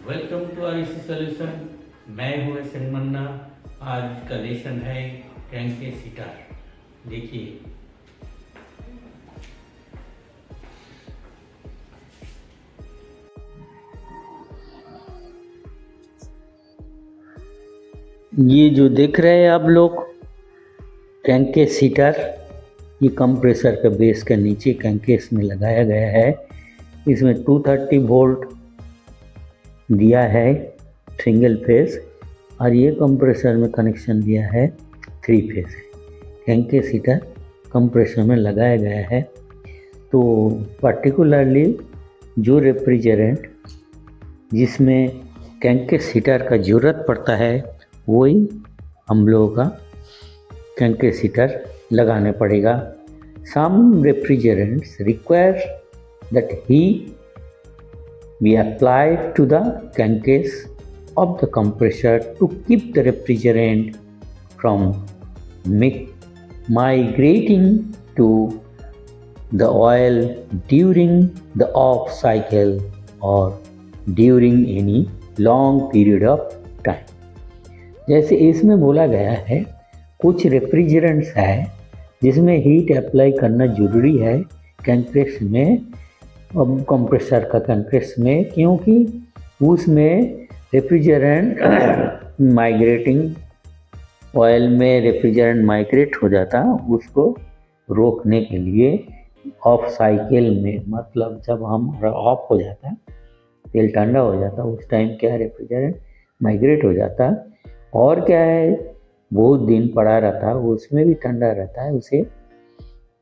Welcome to IC solution. मैं हूँ SN. मन्ना। आज का लेसन है कैंके सितार। देखिए, ये जो देख रहे हैं आप लोग कैंके सितार, ये कंप्रेसर के बेस के नीचे कैंके इसमें लगाया गया है। इसमें 230 वोल्ट दिया है सिंगल फेज, और ये कंप्रेसर में कनेक्शन दिया है 3 फेज। कैंके सितार कंप्रेसर में लगाया गया है। तो पर्टिकुलरली जो रेफ्रिजरेंट जिसमें कैंके सितार का ज़रूरत पड़ता है वही हम लोगों का कैंके सितार लगाने पड़ेगा। Some refrigerants require that heat we apply to the crankcase of the compressor to keep the refrigerant from migrating to the oil during the off cycle or during any long period of time। जैसे इसमें बोला गया है कुछ refrigerants है जिसमें heat apply करना जरूरी है कैंक्रेस में, अब कंप्रेसर का कैंक्रेस में, क्योंकि उसमें रेफ्रिजरेंट माइग्रेटिंग ऑयल में रेफ्रिजरेंट माइग्रेट हो जाता, उसको रोकने के लिए ऑफ साइकिल में, मतलब जब हम ऑफ हो जाता, तेल ठंडा हो जाता, उस टाइम क्या रेफ्रिजरेंट माइग्रेट हो जाता, और क्या है बहुत दिन पड़ा रहता उसमें भी ठंडा रहता है, उसे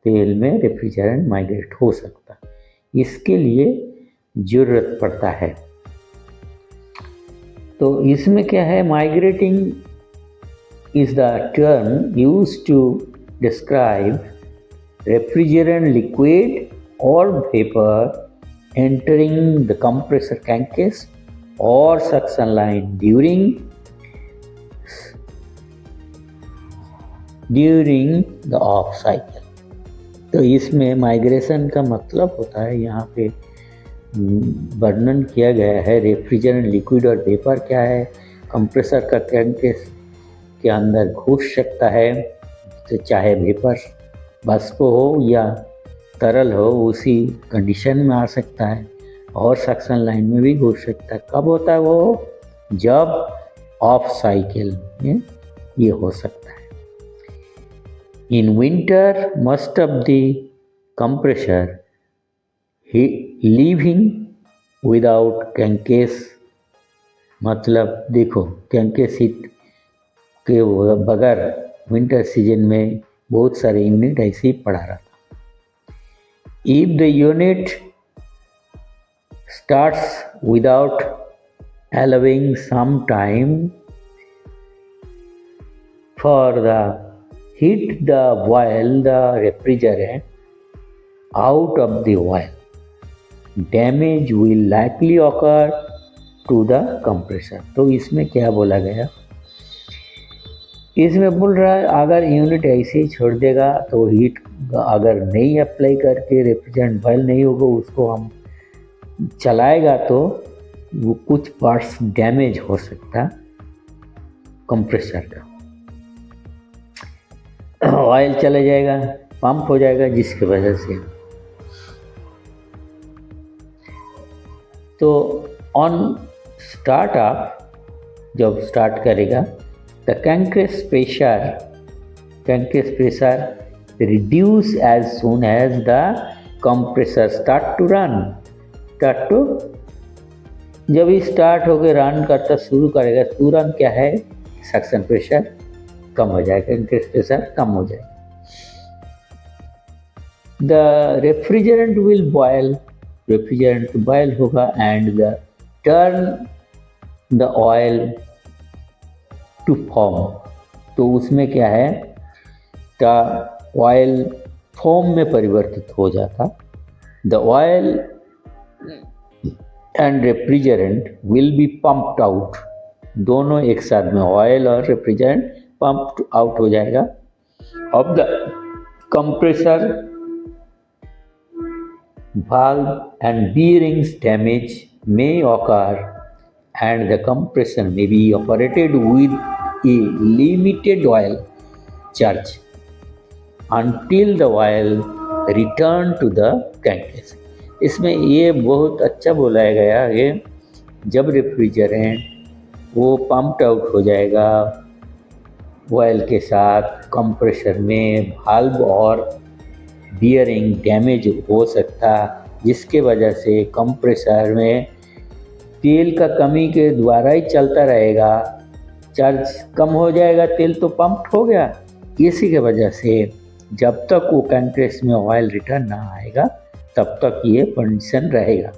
तेल में रेफ्रिजरेंट माइग्रेट हो सकता, इसके लिए ज़रूरत पड़ता है। तो इसमें क्या है, migrating is the term used to describe refrigerant liquid और vapour entering the compressor crankcase और suction line during the off cycle. तो इसमें माइग्रेशन का मतलब होता है, यहाँ पे वर्णन किया गया है रेफ्रिजरेंट लिक्विड और वेपर क्या है, कंप्रेसर का क्रैंककेस के अंदर घुस सकता है, तो चाहे वेपर वाष्प हो या तरल हो उसी कंडीशन में आ सकता है, और सक्शन लाइन में भी घुस सकता है। कब होता है वो, जब ऑफ साइकिल में ये हो सकता है। In winter, most of the compressor leaving without crankcase, मतलब देखो crankcase के बगैर विंटर सीजन में बहुत सारे यूनिट ऐसे ही पड़ा रहता। If the unit starts without allowing some time for the heat the while the refrigerant out of the oil, damage will likely occur to the compressor। तो इसमें क्या बोला गया, इसमें बोल रहा है अगर यूनिट ऐसे ही छोड़ देगा तो हीट अगर नहीं अप्लाई करके रेफ्रिजरेंट बॉयल नहीं होगा, उसको हम चलाएगा तो वो कुछ पार्ट्स डैमेज हो सकता कंप्रेसर का, ऑयल चला जाएगा, पंप हो जाएगा, जिसकी वजह से तो ऑन स्टार्टअप जब स्टार्ट करेगा the crankcase pressure reduce as soon as the compressor start to run। जब ये स्टार्ट होकर रन करता शुरू करेगा, तुरंत क्या है सक्शन प्रेशर कम हो जाएगा, crankcase प्रेशर कम हो जाएगा। The refrigerant will boil, refrigerant boil होगा, and the turn the oil to form. तो उसमें क्या है, ऑयल फॉर्म में परिवर्तित हो जाता। The oil and refrigerant will be pumped out, दोनों एक साथ में ऑयल और रेफ्रिजरेंट पम्प्ड आउट हो जाएगा of the compressor valve and bearings damage may occur and the compressor may be operated with a limited oil charge until the oil return to the crankcase। इसमें ये बहुत अच्छा बोला गया है, जब रेफ्रिजरेंट वो पंप्ड आउट हो जाएगा ऑयल के साथ, कंप्रेसर में वाल्व और बियरिंग डैमेज हो सकता, जिसके वजह से कंप्रेसर में तेल का कमी के द्वारा ही चलता रहेगा, चार्ज कम हो जाएगा, तेल तो पंप हो गया। इसी के वजह से जब तक वो क्रैंककेस में ऑयल रिटर्न ना आएगा तब तक ये कंडीशन रहेगा।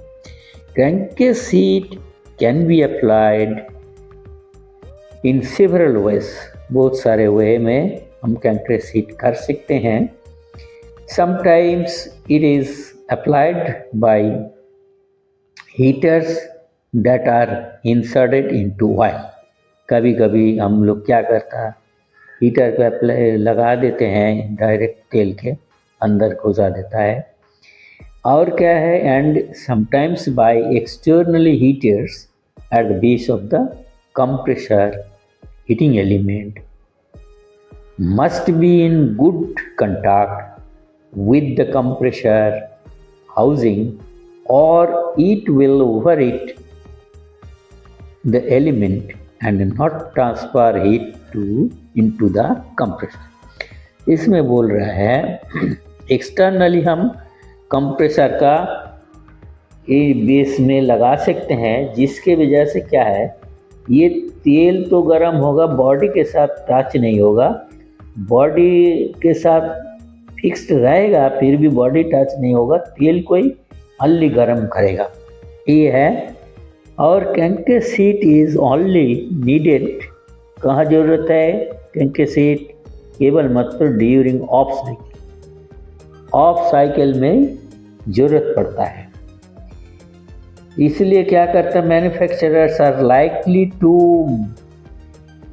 Crankcase heat can be applied in several ways, बहुत सारे वे में हम क्रैंककेस हीट कर सकते हैं। Sometimes it is applied by heaters that are inserted into oil. कभी कभी हम लोग क्या करता, हीटर पे अप्लाई लगा देते हैं, डायरेक्ट तेल के अंदर घुसा देता है। और क्या है, and sometimes by externally heaters at the base of the compressor heating element must be in good contact with the compressor housing or it will overheat the element and not transfer heat into the compressor। इसमें बोल रहा है externally हम compressor का base में लगा सकते हैं, जिसके वजह से क्या है, ये तेल तो गर्म होगा, बॉडी के साथ टच नहीं होगा, बॉडी के साथ फिक्स्ड रहेगा, फिर भी बॉडी टच नहीं होगा, तेल कोई ओनली गर्म करेगा, ये है। और crankcase heat is only needed, कहाँ ज़रूरत है क्रैंककेस हीट, केवल मतलब ड्यूरिंग ऑफ साइकिल में ज़रूरत पड़ता है। इसलिए क्या करता है, manufacturers are likely to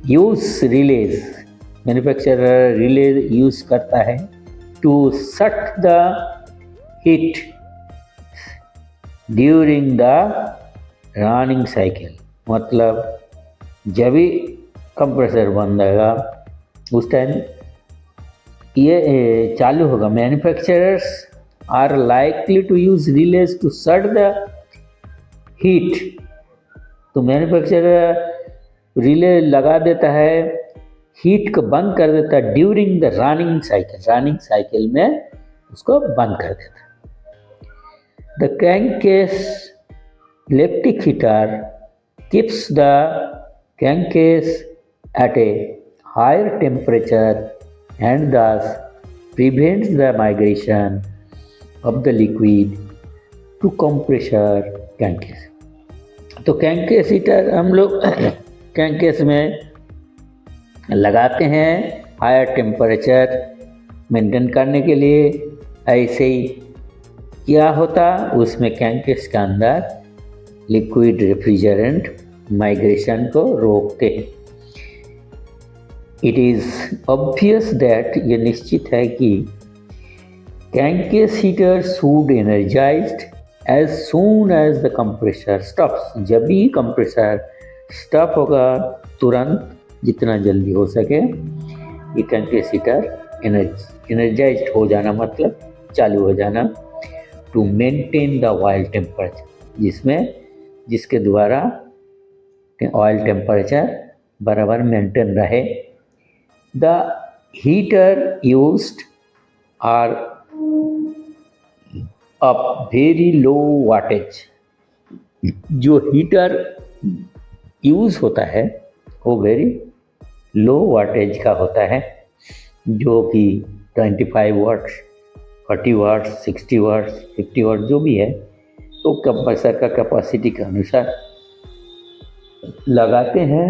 use relays, manufacturer relay use करता है to shut the heat during the running cycle, मतलब जब भी कंप्रेसर बंद रहेगा उस टाइम ये चालू होगा। Manufacturers are likely to use relays to shut the heat, तो मैन्युफैक्चरर रिले लगा देता है, हीट को बंद कर देता है ड्यूरिंग द रनिंग साइकिल में उसको बंद कर देता है। The crankcase electric heater keeps the crankcase at a higher temperature and thus prevents the migration of the liquid to compressor crankcase. तो क्रैंककेस हीटर हम लोग क्रैंककेस में लगाते हैं हायर टेम्परेचर मेंटेन करने के लिए। ऐसे ही क्या होता, उसमें क्रैंककेस के अंदर लिक्विड रेफ्रिजरेंट माइग्रेशन को रोकते हैं। इट इज़ ऑब्वियस दैट, ये निश्चित है कि crankcase heater should energized as soon as the compressor stops, जब भी कंप्रेसर स्टॉप होगा तुरंत जितना जल्दी हो सके ये क्रैंककेस हीटर एनर्जाइज्ड हो जाना, मतलब चालू हो जाना, to maintain the oil temperature, जिसके द्वारा ऑयल टेम्परेचर बराबर मेंटेन रहे। The heater used are a very low wattage, जो हीटर यूज़ होता है वो वेरी लो वाटेज का होता है, जो कि 25 वाट्स, 40 वाट्स, 60 वाट्स, 50 वाट जो भी है, तो कंप्रेसर का कैपेसिटी के अनुसार लगाते हैं।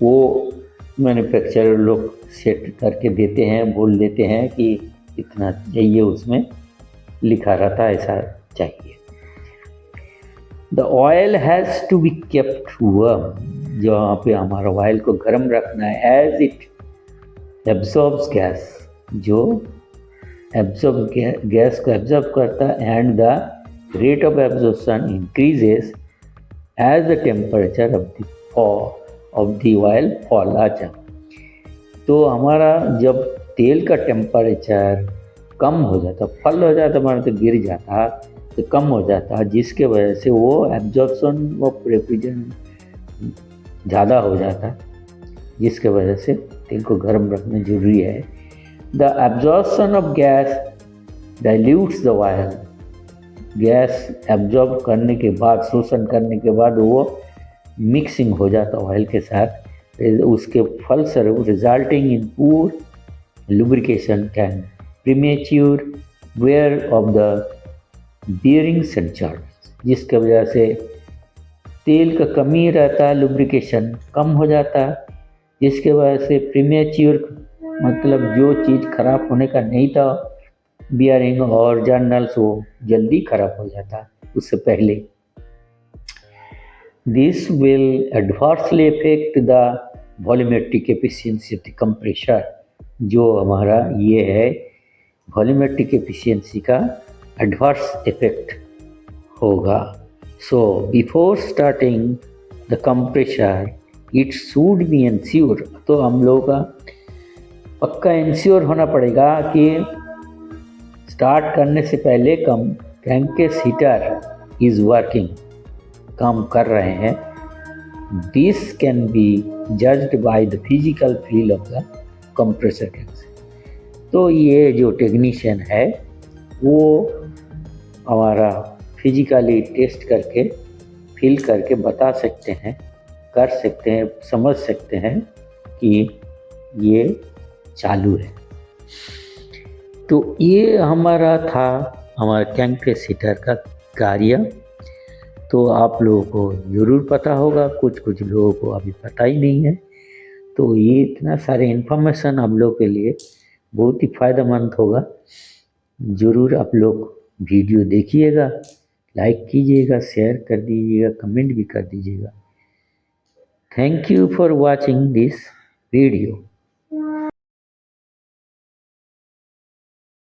वो मैन्युफैक्चरर लोग सेट करके देते हैं, बोल देते हैं कि इतना चाहिए, उसमें लिखा रहता है ऐसा चाहिए। The oil has to be kept warm, जहाँ पे हमारा ऑयल को गर्म रखना है, एज इट एब्जॉर्ब्स गैस, जो गैस को एब्जॉर्ब करता है, and the rate of absorption increases as the temperature of the oil fall। अच्छा, तो हमारा जब तेल का टेम्परेचर कम हो जाता, फल हो जाता, हमारा तो गिर जाता, तो कम हो जाता, जिसके वजह से वो एब्जॉर्प्शन ऑफ रेफ्रिजरेंट ज़्यादा हो जाता, जिसके वजह से तेल को गर्म रखना जरूरी है। The absorption of gas dilutes the oil. Gas absorb करने के बाद, शोषण करने के बाद वो मिक्सिंग हो जाता ऑयल के साथ, उसके फलस्वरूप रिजल्टिंग इन पूर lubrication can premature wear of the bearing sensor, जिसके वजह से तेल का कमी रहता, लुब्रिकेशन कम हो जाता, जिसके वजह से प्रीमेच्योर मतलब जो चीज़ खराब होने का नहीं था, बियरिंग और जर्नल्स, वो जल्दी खराब हो जाता उससे पहले। This will adversely affect the volumetric efficiency of the compressor. जो हमारा ये है वॉल्यूमेट्रिक एफिशिएंसी का एडवर्स इफेक्ट होगा। So before starting the compressor it should be ensure, तो हम लोगों का पक्का इंश्योर होना पड़ेगा कि स्टार्ट करने से पहले क्रैंकेस हीटर इज वर्किंग, काम कर रहे हैं। This can be judged by the physical feel of the compressor gas. तो ये जो टेक्नीशियन है वो हमारा फिजिकली टेस्ट करके, फील करके बता सकते हैं, कर सकते हैं, समझ सकते हैं कि ये चालू है। तो ये हमारा था हमारा क्रैंकेस हीटर का कार्य। तो आप लोगों को ज़रूर पता होगा, कुछ लोगों को अभी पता ही नहीं है। तो ये इतना सारे इन्फॉर्मेशन आप लोग के लिए बहुत ही फ़ायदेमंद होगा। ज़रूर आप लोग वीडियो देखिएगा, लाइक कीजिएगा, शेयर कर दीजिएगा, कमेंट भी कर दीजिएगा। Thank you for watching this video.